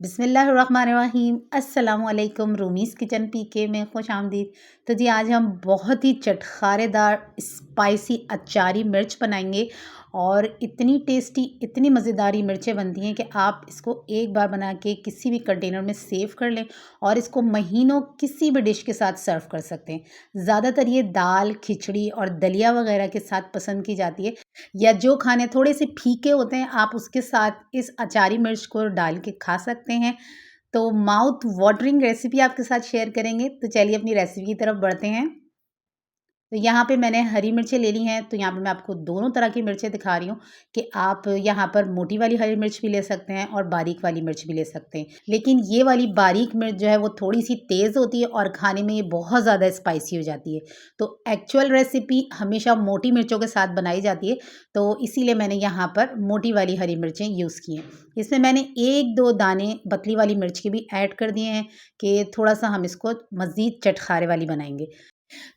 बिस्मिल्लाहिर्रहमानिर्रहीम अस्सलाम वालेकुम रूमीज़ किचन पीके में खुश आमदीद। तो जी आज हम बहुत ही चटखारेदार स्पाइसी अचारी मिर्च बनाएंगे और इतनी टेस्टी इतनी मज़ेदार ये मिर्चें बनती हैं कि आप इसको एक बार बना के किसी भी कंटेनर में सेव कर लें और इसको महीनों किसी भी डिश के साथ सर्व कर सकते हैं। ज़्यादातर ये दाल खिचड़ी और दलिया वगैरह के साथ पसंद की जाती है, या जो खाने थोड़े से फीके होते हैं आप उसके साथ इस अचारी मिर्च को डाल के खा सकते हैं। तो माउथ वाटरिंग रेसिपी आपके साथ शेयर करेंगे, तो चलिए अपनी रेसिपी की तरफ बढ़ते हैं। तो यहाँ पे मैंने हरी मिर्चें ले ली हैं, तो यहाँ पे मैं आपको दोनों तरह की मिर्चें दिखा रही हूँ कि आप यहाँ पर मोटी वाली हरी मिर्च भी ले सकते हैं और बारीक वाली मिर्च भी ले सकते हैं। लेकिन ये वाली बारीक मिर्च जो है वो थोड़ी-सी तेज़ होती है और खाने में ये बहुत ज़्यादा स्पाइसी हो जाती है। तो एक्चुअल रेसिपी हमेशा मोटी मिर्चों के साथ बनाई जाती है, तो इसीलिए मैंने यहाँ पर मोटी वाली हरी मिर्चें यूज़ की हैं। इसमें मैंने 1-2 दाने पतली वाली मिर्च के भी ऐड कर दिए हैं कि थोड़ा-सा हम इसको मज़ीद चटखारे वाली बनाएँगे।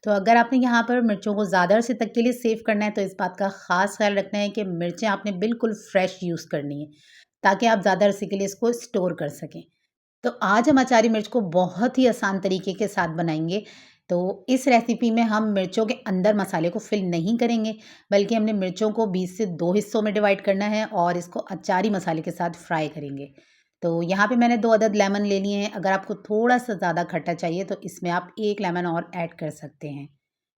तो अगर आपने यहाँ पर मिर्चों को ज़्यादा अरसे तक के लिए सेव करना है, तो इस बात का ख़ास ख़्याल रखना है कि मिर्चें आपने बिल्कुल फ्रेश यूज़ करनी है, ताकि आप ज़्यादा अरसे के लिए इसको स्टोर कर सकें। तो आज हम अचारी मिर्च को बहुत ही आसान तरीके के साथ बनाएँगे। तो इस रेसिपी में हम मिर्चों के अंदर मसाले को फ़िल नहीं करेंगे, बल्कि हमने मिर्चों को 20 से 2 हिस्सों में डिवाइड करना है और इसको अचारी मसाले के साथ फ्राई करेंगे। तो यहाँ पे मैंने 2 अदद लेमन ले लिए हैं। अगर आपको थोड़ा-सा ज़्यादा खट्टा चाहिए तो इसमें आप 1 लेमन और ऐड कर सकते हैं।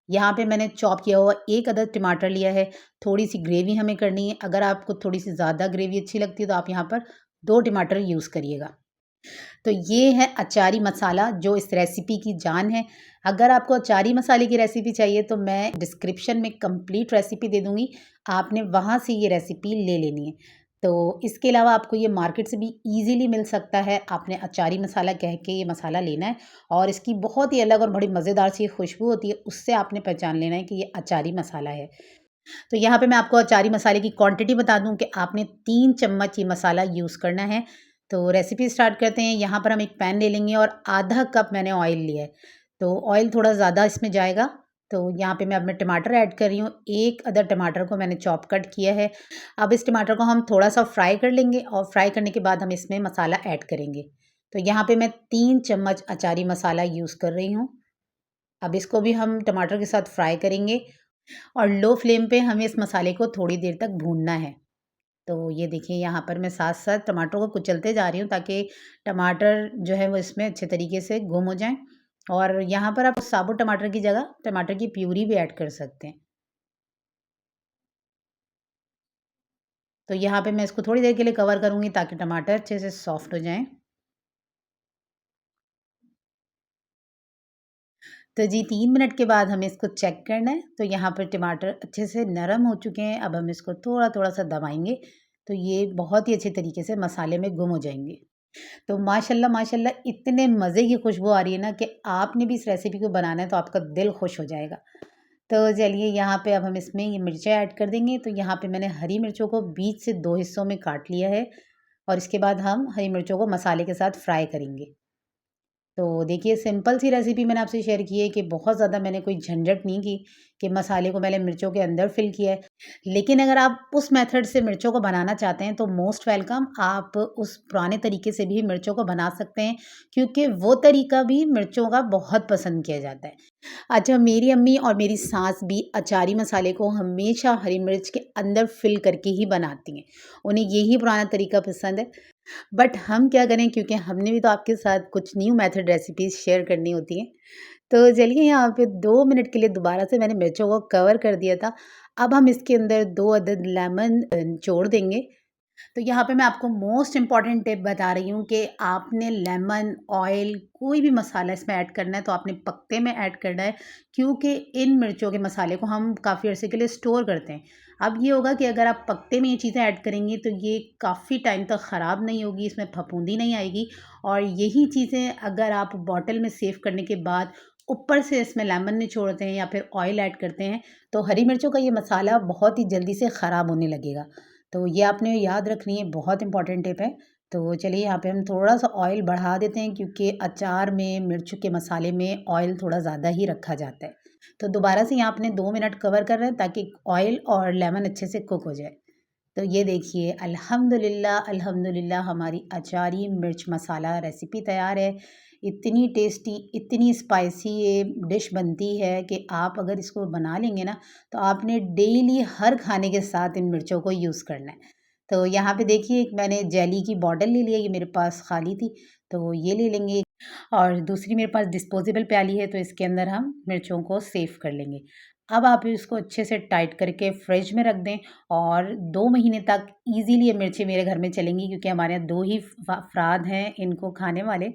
यहाँ पे मैंने चॉप किया हुआ 1 अदद टमाटर लिया है। थोड़ी-सी ग्रेवी हमें करनी है। अगर आपको थोड़ी-सी ज़्यादा ग्रेवी अच्छी लगती है तो आप यहाँ पर 2 टमाटर यूज़ करिएगा। तो ये है अचारी मसाला जो इस रेसिपी की जान है। अगर आपको अचारी मसाले की रेसिपी चाहिए तो मैं डिस्क्रिप्शन में कंप्लीट रेसिपी दे दूँगी, आपने वहाँ से ये रेसिपी ले लेनी है। तो इसके अलावा आपको ये मार्केट से भी ईज़िली मिल सकता है। आपने अचारी मसाला कह के ये मसाला लेना है और इसकी बहुत ही अलग और बड़ी मज़ेदार सी खुशबू होती है, उससे आपने पहचान लेना है कि ये अचारी मसाला है। तो यहाँ पे मैं आपको अचारी मसाले की क्वांटिटी बता दूँ कि आपने 3 चम्मच ये मसाला यूज़ करना है। तो रेसिपी स्टार्ट करते हैं। यहाँ पर हम एक पैन ले लेंगे और आधा कप मैंने ऑयल लिया है। तो ऑयल थोड़ा ज़्यादा इसमें जाएगा। तो यहाँ पे मैं अब मैं टमाटर ऐड कर रही हूँ। 1 अदद टमाटर को मैंने चॉप कट किया है। अब इस टमाटर को हम थोड़ा-सा फ्राई कर लेंगे और फ्राई करने के बाद हम इसमें मसाला ऐड करेंगे। तो यहाँ पे मैं 3 चम्मच अचारी मसाला यूज़ कर रही हूँ। अब इसको भी हम टमाटर के साथ फ्राई करेंगे और लो फ्लेम पे हमें इस मसाले को थोड़ी देर तक भूनना है। तो ये देखिए यहाँ पर मैं साथ-साथ टमाटर को कुचलते जा रही हूँ ताकि टमाटर जो है वो इसमें अच्छे तरीके से गुम हो जाएँ, और यहाँ पर आप साबुत टमाटर की जगह टमाटर की प्यूरी भी ऐड कर सकते हैं। तो यहाँ पे मैं इसको थोड़ी देर के लिए कवर करूँगी ताकि टमाटर अच्छे से सॉफ्ट हो जाएँ। तो जी 3 मिनट के बाद हमें इसको चेक करना है। तो यहाँ पर टमाटर अच्छे से नरम हो चुके हैं। अब हम इसको थोड़ा-थोड़ा सा दबाएँगे, तो ये बहुत ही अच्छे तरीके से मसाले में गुम हो जाएँगे। तो माशाल्लाह माशाल्लाह इतने मज़े की खुशबू आ रही है ना कि आपने भी इस रेसिपी को बनाना है तो आपका दिल खुश हो जाएगा। तो चलिए यहाँ पे अब हम इसमें ये मिर्चें ऐड कर देंगे। तो यहाँ पे मैंने हरी मिर्चों को बीच से 2 हिस्सों में काट लिया है और इसके बाद हम हरी मिर्चों को मसाले के साथ फ्राई करेंगे। तो देखिए सिंपल सी रेसिपी मैंने आपसे शेयर की है कि बहुत ज़्यादा मैंने कोई झंझट नहीं की कि मसाले को मैंने मिर्चों के अंदर फ़िल किया है। लेकिन अगर आप उस मेथड से मिर्चों को बनाना चाहते हैं तो मोस्ट वेलकम, आप उस पुराने तरीके से भी मिर्चों को बना सकते हैं, क्योंकि वो तरीका भी मिर्चों का बहुत पसंद किया जाता है। अच्छा, मेरी अम्मी और मेरी सास भी अचारी मसाले को हमेशा हरी मिर्च के अंदर फ़िल करके ही बनाती हैं। उन्हें यही पुराना तरीका पसंद है। बट हम क्या करें, क्योंकि हमने भी तो आपके साथ कुछ न्यू मेथड रेसिपीज़ शेयर करनी होती हैं। तो चलिए यहाँ पे 2 मिनट के लिए दोबारा से मैंने मिर्चों को कवर कर दिया था। अब हम इसके अंदर 2 अदद लेमन निचोड़ देंगे। तो यहाँ पे मैं आपको मोस्ट इम्पॉर्टेंट टिप बता रही हूँ कि आपने लेमन, ऑयल, कोई भी मसाला इसमें ऐड करना है तो आपने पत्ते में ऐड करना है, क्योंकि इन मिर्चों के मसाले को हम काफ़ी अरसे के लिए स्टोर करते हैं। अब ये होगा कि अगर आप पत्ते में ये चीज़ें ऐड करेंगी तो ये काफ़ी टाइम तक ख़राब नहीं होगी, इसमें फफूंदी नहीं आएगी। और यही चीज़ें अगर आप बॉटल में सेव करने के बाद ऊपर से इसमें लेमन निचोड़ते हैं या फिर ऑयल ऐड करते हैं, तो हरी मिर्चों का ये मसाला बहुत ही जल्दी से ख़राब होने लगेगा। तो ये आपने याद रखनी है, बहुत इंपॉर्टेंट टिप है। तो चलिए यहाँ पे हम थोड़ा-सा ऑयल बढ़ा देते हैं, क्योंकि अचार में, मिर्च के मसाले में ऑयल थोड़ा ज़्यादा ही रखा जाता है। तो दोबारा से यहाँ आपने 2 मिनट कवर कर रहे हैं ताकि ऑयल और लेमन अच्छे से कुक हो जाए। तो ये देखिए अल्हम्दुलिल्लाह अल्हम्दुलिल्लाह हमारी अचारी मिर्च मसाला रेसिपी तैयार है। इतनी टेस्टी, इतनी स्पाइसी ये डिश बनती है कि आप अगर इसको बना लेंगे ना, तो आपने डेली हर खाने के साथ इन मिर्चों को यूज़ करना है। तो यहाँ पे देखिए एक मैंने जेली की बॉटल ले लिया, ये मेरे पास खाली थी, तो ये ले लेंगे। और दूसरी मेरे पास डिस्पोजेबल प्याली है, तो इसके अंदर हम मिर्चों को सेव कर लेंगे। अब आप इसको अच्छे से टाइट करके फ्रिज में रख दें और 2 महीने तक ईज़िली ये मिर्चें मेरे घर में चलेंगी, क्योंकि हमारे यहाँ 2 ही अफ़राद हैं इनको खाने वाले।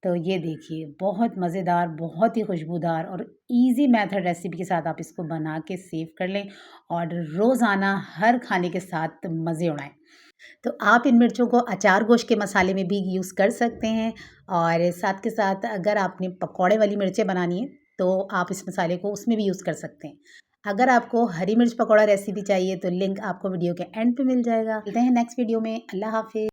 तो ये देखिए बहुत मज़ेदार, बहुत ही खुशबूदार और ईज़ी मेथड रेसिपी के साथ आप इसको बना के सेव कर लें और रोज़ाना हर खाने के साथ मज़े उड़ाएँ। तो आप इन मिर्चों को अचार गोश्त के मसाले में भी यूज़ कर सकते हैं और साथ के साथ अगर आपने पकौड़े वाली मिर्चें बनानी है, तो आप इस मसाले को उसमें भी यूज़ कर सकते हैं। अगर आपको हरी मिर्च पकौड़ा रेसिपी चाहिए, तो लिंक आपको वीडियो के एंड पे मिल जाएगा। मिलते हैं नेक्स्ट वीडियो में। अल्लाह हाफ़िज़।